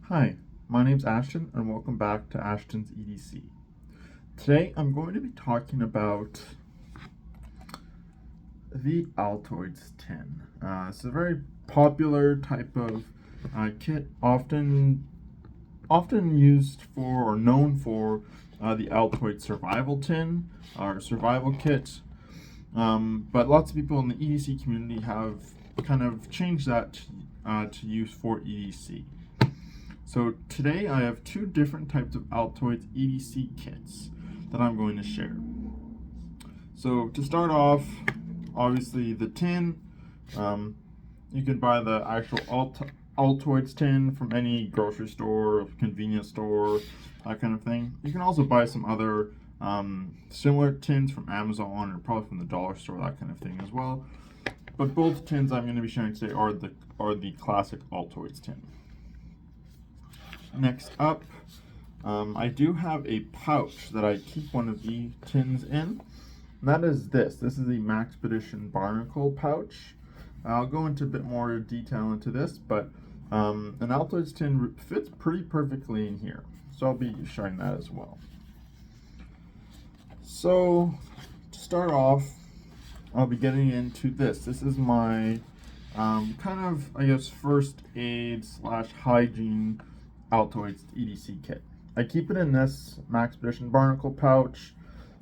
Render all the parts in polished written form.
Hi, my name's Ashton and welcome back to Ashton's EDC. Today I'm going to be talking about the Altoids tin. It's a very popular type of kit, often used for or known for the Altoids survival tin or survival kit. But lots of people in the EDC community have kind of changed that to use for EDC. So today I have two different types of Altoids EDC kits that I'm going to share. So to start off, obviously the tin, you can buy the actual Altoids tin from any grocery store, convenience store, that kind of thing. You can also buy some other similar tins from Amazon or probably from the dollar store, that kind of thing as well. But both tins I'm going to be sharing today are the classic Altoids tin. Next up, I do have a pouch that I keep one of the tins in. And that is this. This is the Maxpedition Barnacle pouch. I'll go into a bit more detail into this, but an Altoids tin fits pretty perfectly in here. So I'll be showing that as well. So to start off, I'll be getting into this. This is my kind of, I guess, first aid / hygiene Altoids EDC kit. I keep it in this Maxpedition Barnacle pouch.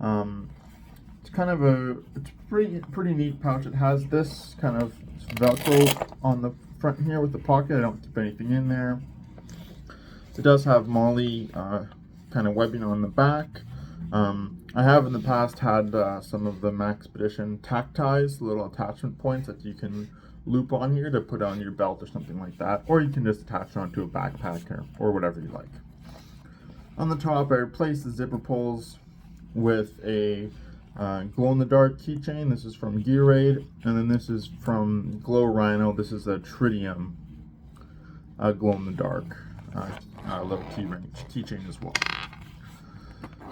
It's kind of it's pretty neat pouch. It has this kind of Velcro on the front here with the pocket. I don't keep anything in there. It does have Molly kind of webbing on the back. I have in the past had some of the Maxpedition tack ties, little attachment points that you can loop on here to put on your belt or something like that, or you can just attach it onto a backpack or whatever you like. On the top, I replaced the zipper pulls with a glow-in-the-dark keychain. This is from Gearade, and then this is from Glow Rhino. This is a tritium glow-in-the-dark little keychain as well.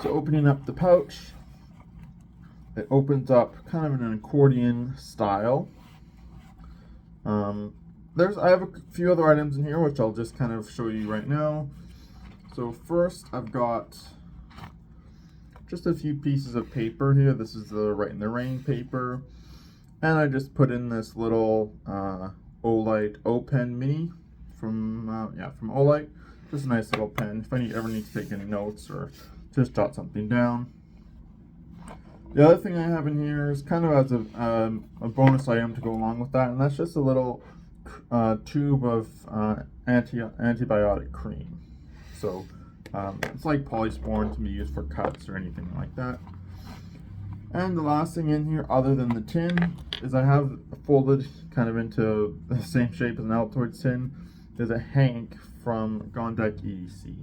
So opening up the pouch, it opens up kind of in an accordion style. I have a few other items in here which I'll just kind of show you right now. So first I've got just a few pieces of paper here. This is the Write in the Rain paper, and I just put in this little Olight O-Pen Mini from Olight. Just a nice little pen if I ever need to take any notes or just jot something down. The other thing I have in here is kind of as a bonus item to go along with that, and that's just a little tube of antibiotic cream. So it's like Polysporin to be used for cuts or anything like that. And the last thing in here, other than the tin, is I have folded kind of into the same shape as an Altoids tin. There's a Hank from Gondek EDC,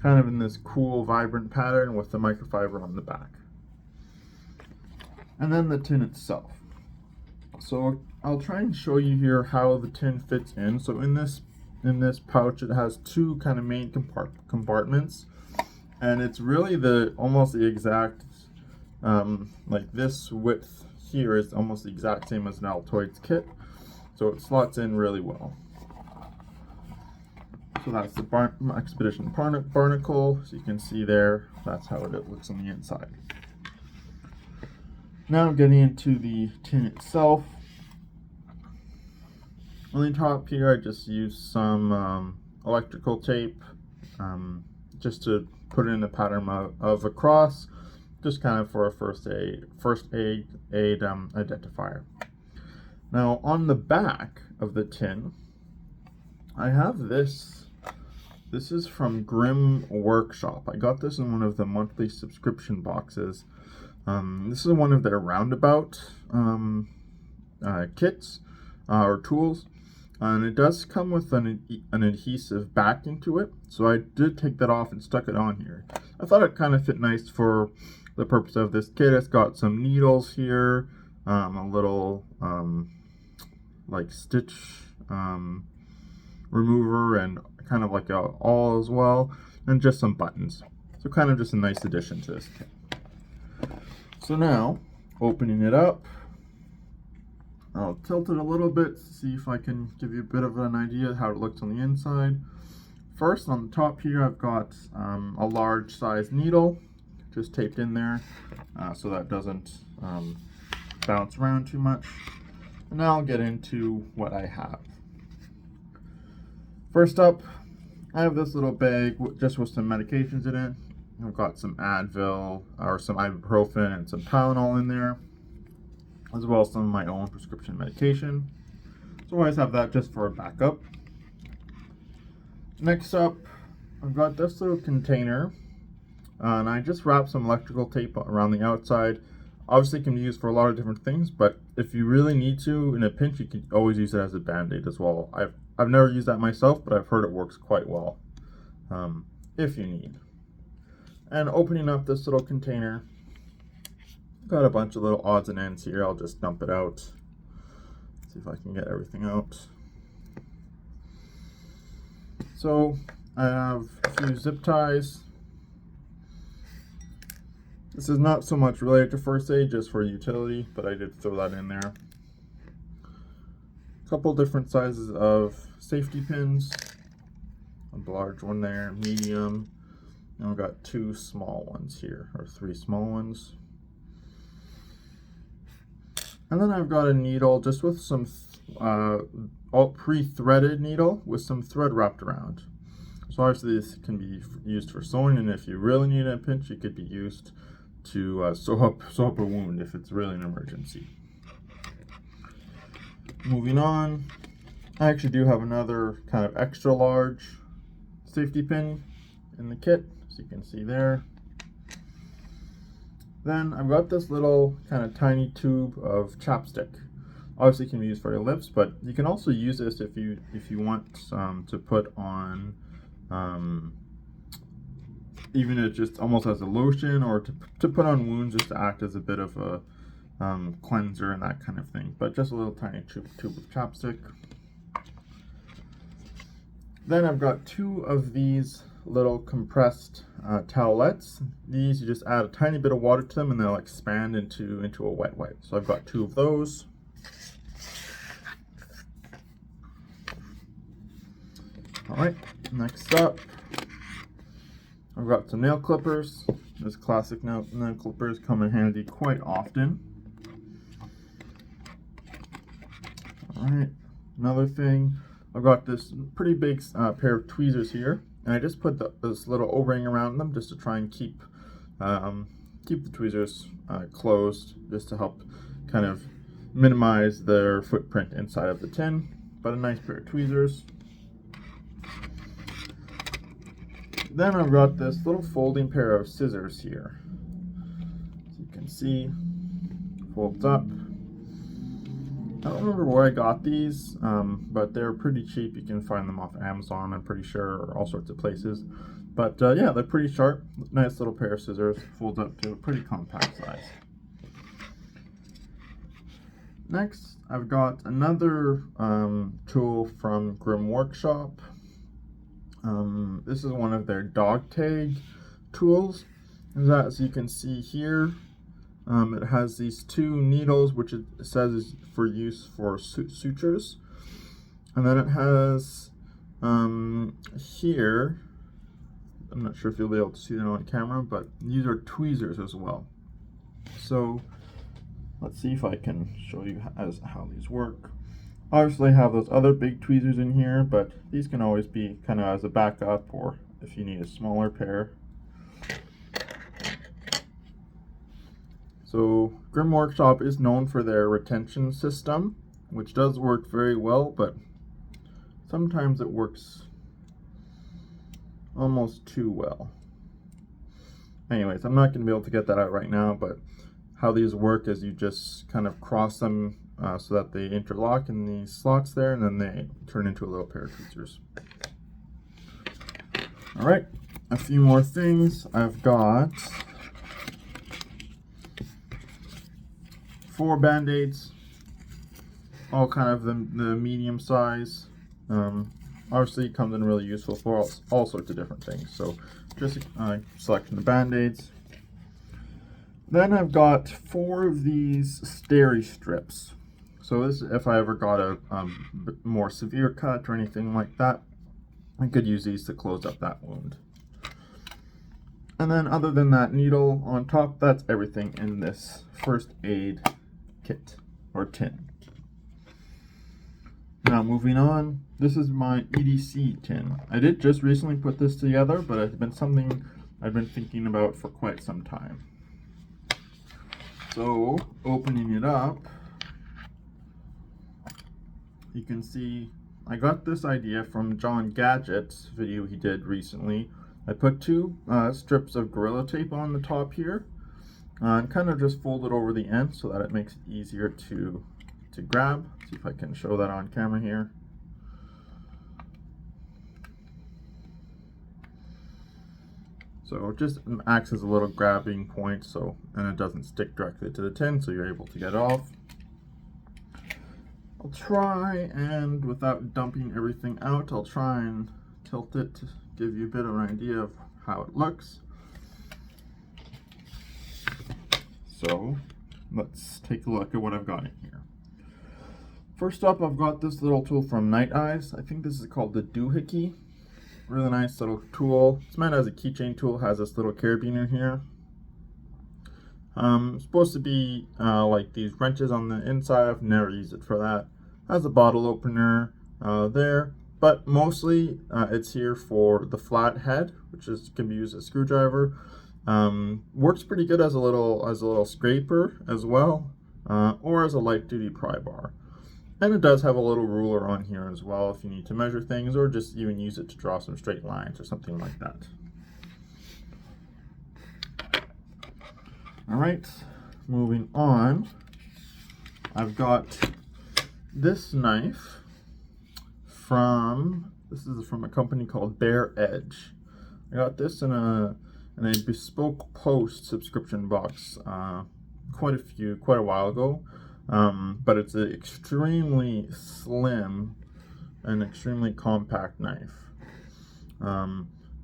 kind of in this cool, vibrant pattern with the microfiber on the back. And then the tin itself. So I'll try and show you here how the tin fits in. So in this pouch, it has two kind of main compartments, and it's really almost the exact like this width here is almost the exact same as an Altoids kit, so it slots in really well. So that's the Expedition Barnacle. So you can see there, that's how it looks on the inside. Now getting into the tin itself. On the top here, I just used some electrical tape just to put it in the pattern of a cross, just kind of for a first aid identifier. Now on the back of the tin, I have this. This is from Grim Workshop. I got this in one of the monthly subscription boxes. This is one of their roundabout kits or tools, and it does come with an adhesive backing to it, so I did take that off and stuck it on here. I thought it kind of fit nice for the purpose of this kit. It's got some needles here, a little like stitch remover, and kind of like a awl as well, and just some buttons. So kind of just a nice addition to this kit. So now, opening it up, I'll tilt it a little bit to see if I can give you a bit of an idea of how it looks on the inside. First, on the top here, I've got a large size needle just taped in there so that doesn't bounce around too much. And now I'll get into what I have. First up, I have this little bag just with some medications in it. I've got some Advil or some ibuprofen and some Tylenol in there, as well as some of my own prescription medication. So I always have that just for a backup. Next up, I've got this little container, and I just wrapped some electrical tape around the outside. Obviously, it can be used for a lot of different things, but if you really need to, in a pinch, you can always use it as a band-aid as well. I've never used that myself, but I've heard it works quite well if you need. And opening up this little container, got a bunch of little odds and ends here. I'll just dump it out. See if I can get everything out. So I have a few zip ties. This is not so much related to first aid, just for utility, but I did throw that in there. A couple different sizes of safety pins. A large one there, medium. And I've got 2 small ones here, or 3 small ones. And then I've got a needle just with some all pre-threaded needle with some thread wrapped around. So obviously this can be used for sewing, and if you really need a pinch, it could be used to sew up a wound if it's really an emergency. Moving on, I actually do have another kind of extra large safety pin in the kit, as you can see there. Then I've got this little kind of tiny tube of chapstick. Obviously it can be used for your lips, but you can also use this if you want to put on even it just almost as a lotion, or to put on wounds, just to act as a bit of a cleanser and that kind of thing. But just a little tiny tube of chapstick. Then I've got 2 of these little compressed towelettes. These, you just add a tiny bit of water to them and they'll expand into a wet wipe. So I've got 2 of those. All right, next up, I've got some nail clippers. Those classic nail clippers come in handy quite often. All right, another thing, I've got this pretty big pair of tweezers here, and I just put this little O-ring around them just to try and keep the tweezers closed, just to help kind of minimize their footprint inside of the tin. But a nice pair of tweezers. Then I've got this little folding pair of scissors here. As you can see, folds up. I don't remember where I got these, but they're pretty cheap. You can find them off Amazon, I'm pretty sure, or all sorts of places. But yeah, they're pretty sharp. Nice little pair of scissors. Folds up to a pretty compact size. Next, I've got another tool from Grim Workshop. This is one of their dog tag tools. As you can see here, it has these 2 needles, which it says is for use for sutures. And then it has here, I'm not sure if you'll be able to see that on camera, but these are tweezers as well. So let's see if I can show you how these work. Obviously I have those other big tweezers in here, but these can always be kind of as a backup, or if you need a smaller pair. So Grim Workshop is known for their retention system, which does work very well, but sometimes it works almost too well. Anyways, I'm not going to be able to get that out right now, but how these work is you just kind of cross them so that they interlock in the slots there, and then they turn into a little pair of tweezers. All right, a few more things. I've got 4 band-aids, all kind of the medium size. Obviously it comes in really useful for all sorts of different things. So just a selection of band-aids. Then I've got 4 of these steri strips. So this, if I ever got a more severe cut or anything like that, I could use these to close up that wound. And then other than that needle on top, that's everything in this first aid kit or tin. Now moving on, this is my EDC tin. I did just recently put this together, but it's been something I've been thinking about for quite some time. So opening it up, you can see I got this idea from John Gadget's video he did recently. I put two strips of Gorilla Tape on the top here and kind of just fold it over the end so that it makes it easier to grab. See if I can show that on camera here. So it just acts as a little grabbing point, and it doesn't stick directly to the tin, so you're able to get it off. I'll try, and without dumping everything out, I'll try and tilt it to give you a bit of an idea of how it looks. So let's take a look at what I've got in here. First up, I've got this little tool from Night Eyes. I think this is called the doohickey. Really nice little tool. It's meant as a keychain tool. Has this little carabiner here. It's supposed to be like these wrenches on the inside. I've never used it for that. Has a bottle opener there, but mostly it's here for the flat head, which can be used as a screwdriver. Works pretty good as a little scraper as well, or as a light duty pry bar. And it does have a little ruler on here as well if you need to measure things, or just even use it to draw some straight lines or something like that. All right, moving on. I've got this knife this is from a company called Bare Edge. I got this in a bespoke post subscription box quite a while ago. But it's an extremely slim and extremely compact knife.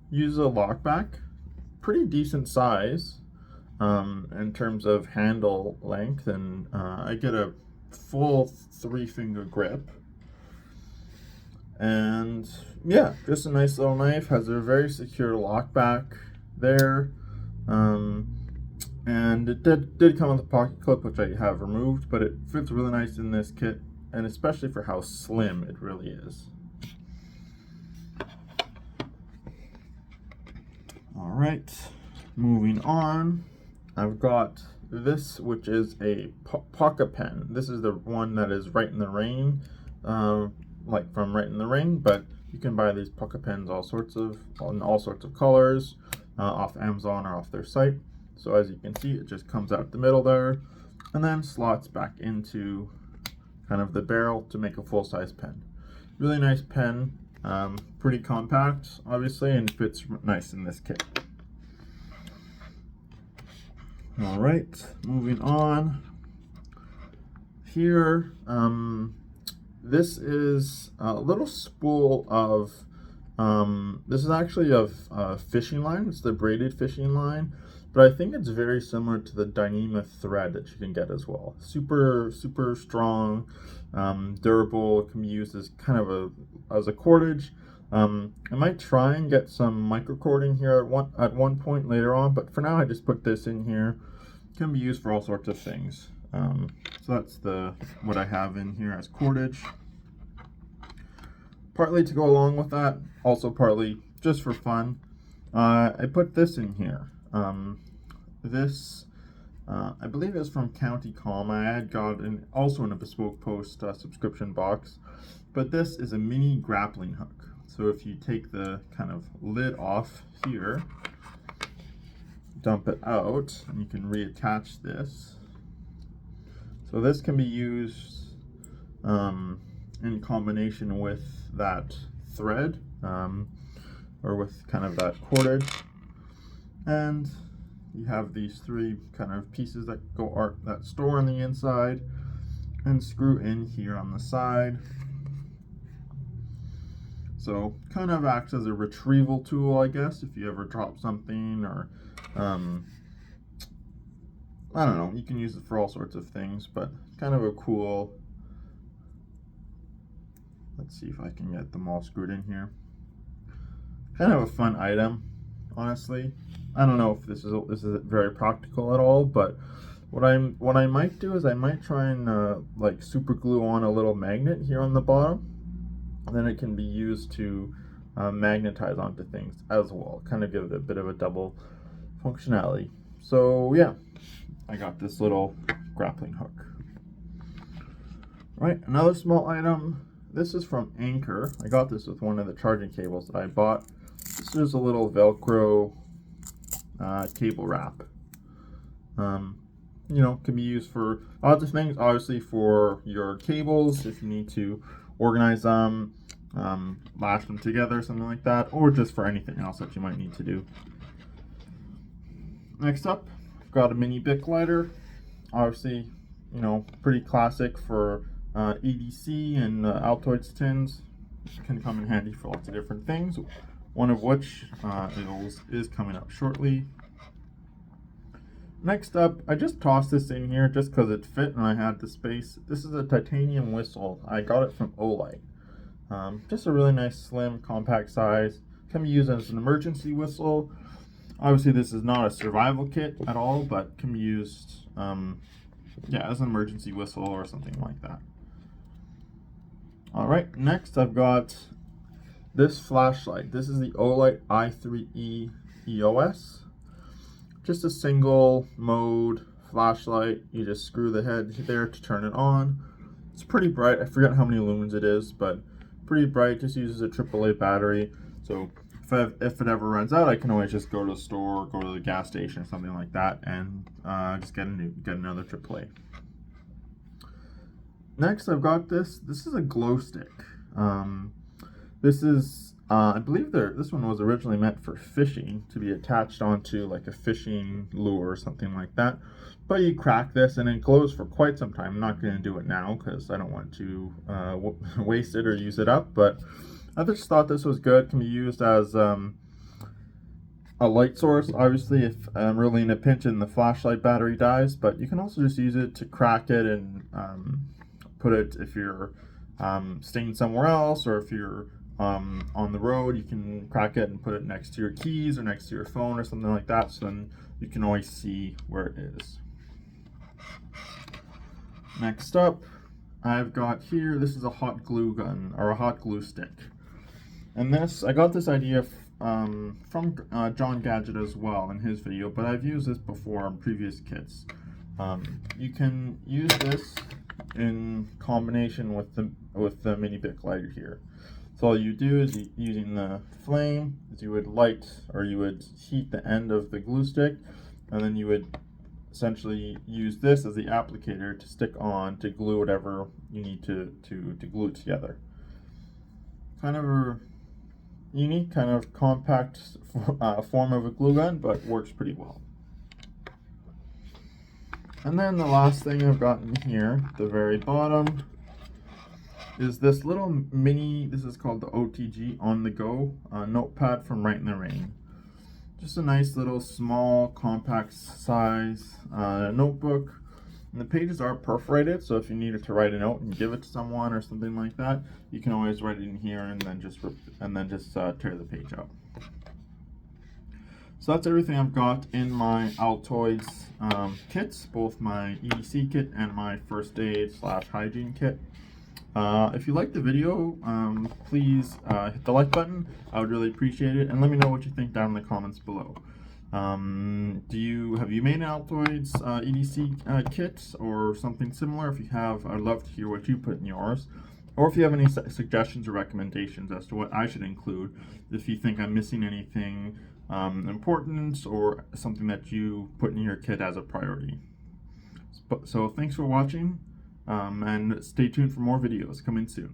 Uses a lockback, pretty decent size in terms of handle length, and I get a full 3-finger grip. And yeah, just a nice little knife. Has a very secure lockback there. And it did come with a pocket clip, which I have removed, but it fits really nice in this kit, and especially for how slim it really is. All right, moving on. I've got this, which is a pocket pen. This is the one that is Right in the Rain, like from Right in the Ring, but you can buy these pocket pens in all sorts of colors off Amazon or off their site. So as you can see, it just comes out the middle there and then slots back into kind of the barrel to make a full-size pen. Really nice pen, pretty compact, obviously, and fits nice in this kit. All right, moving on. Here, this is a little spool of, this is actually a fishing line. It's the braided fishing line. But I think it's very similar to the Dyneema thread that you can get as well. Super strong, durable. It can be used as kind of as a cordage. I might try and get some micro cording here at one point later on, but for now I just put this in here. It can be used for all sorts of things. So that's what I have in here as cordage. Partly to go along with that, also partly just for fun. I put this in here. This I believe is from County Calm. I had got also in a bespoke post subscription box, but this is a mini grappling hook. So if you take the kind of lid off here, dump it out, and you can reattach this. So this can be used in combination with that thread or with kind of that cordage. And you have these 3 kind of pieces that store on the inside and screw in here on the side. So kind of acts as a retrieval tool, I guess, if you ever drop something, or I don't know, you can use it for all sorts of things, but kind of a cool, let's see if I can get them all screwed in here. kind of a fun item, honestly. I don't know if this is very practical at all, but what I might do is I might try and like super glue on a little magnet here on the bottom, and then it can be used to magnetize onto things as well. Kind of give it a bit of a double functionality. So yeah, I got this little grappling hook. Right, another small item. This is from Anchor. I got this with one of the charging cables that I bought. This is a little Velcro cable wrap. You know, can be used for lots of things. Obviously for your cables, if you need to organize them, lash them together, something like that, or just for anything else that you might need to do. Next up, I've got a mini Bic lighter. Obviously, you know, pretty classic for EDC and Altoids tins. Can come in handy for lots of different things, one of which is coming up shortly. Next up, I just tossed this in here just because it fit and I had the space. This is a titanium whistle. I got it from Olight. Just a really nice, slim, compact size. Can be used as an emergency whistle. Obviously, this is not a survival kit at all, but can be used, yeah, as an emergency whistle or something like that. All right, next I've got this flashlight. This is the Olight i3E EOS. Just a single mode flashlight. You just screw the head there to turn it on. It's pretty bright. I forget how many lumens it is, but pretty bright. Just uses a AAA battery. So if it ever runs out, I can always just go to the store, go to the gas station or something like that, and just get another AAA. Next, I've got this. This is a glow stick. This is, I believe this one was originally meant for fishing, to be attached onto like a fishing lure or something like that. But you crack this and it glows for quite some time. I'm not going to do it now because I don't want to waste it or use it up. But I just thought this was good. Can be used as a light source, obviously, if I'm really in a pinch and the flashlight battery dies. But you can also just use it to crack it and put it if you're staying somewhere else, or if you're on the road, you can crack it and put it next to your keys or next to your phone or something like that, so then you can always see where it is. Next up, I've got here, this is a hot glue gun, or a hot glue stick. And this, I got this idea from John Gadget as well in his video, but I've used this before on previous kits. You can use this in combination with the mini Bic lighter here. So all you do is using the flame, is you would light, or you would heat the end of the glue stick, and then you would essentially use this as the applicator to stick on to glue whatever you need to glue it together. Kind of a unique, kind of compact form of a glue gun, but works pretty well. And then the last thing I've got in here, the very bottom, is this little mini, this is called the OTG On The Go notepad from Right in the Rain. Just a nice little small compact size notebook. And the pages are perforated, so if you needed to write a note and give it to someone or something like that, you can always write it in here and then just tear the page out. So that's everything I've got in my Altoids kits, both my EDC kit and my first aid / hygiene kit. If you liked the video, please hit the like button. I would really appreciate it, and let me know what you think down in the comments below. Have you made an Altoids EDC kit or something similar? If you have, I'd love to hear what you put in yours. Or if you have any suggestions or recommendations as to what I should include, if you think I'm missing anything important or something that you put in your kit as a priority. So thanks for watching, and stay tuned for more videos coming soon.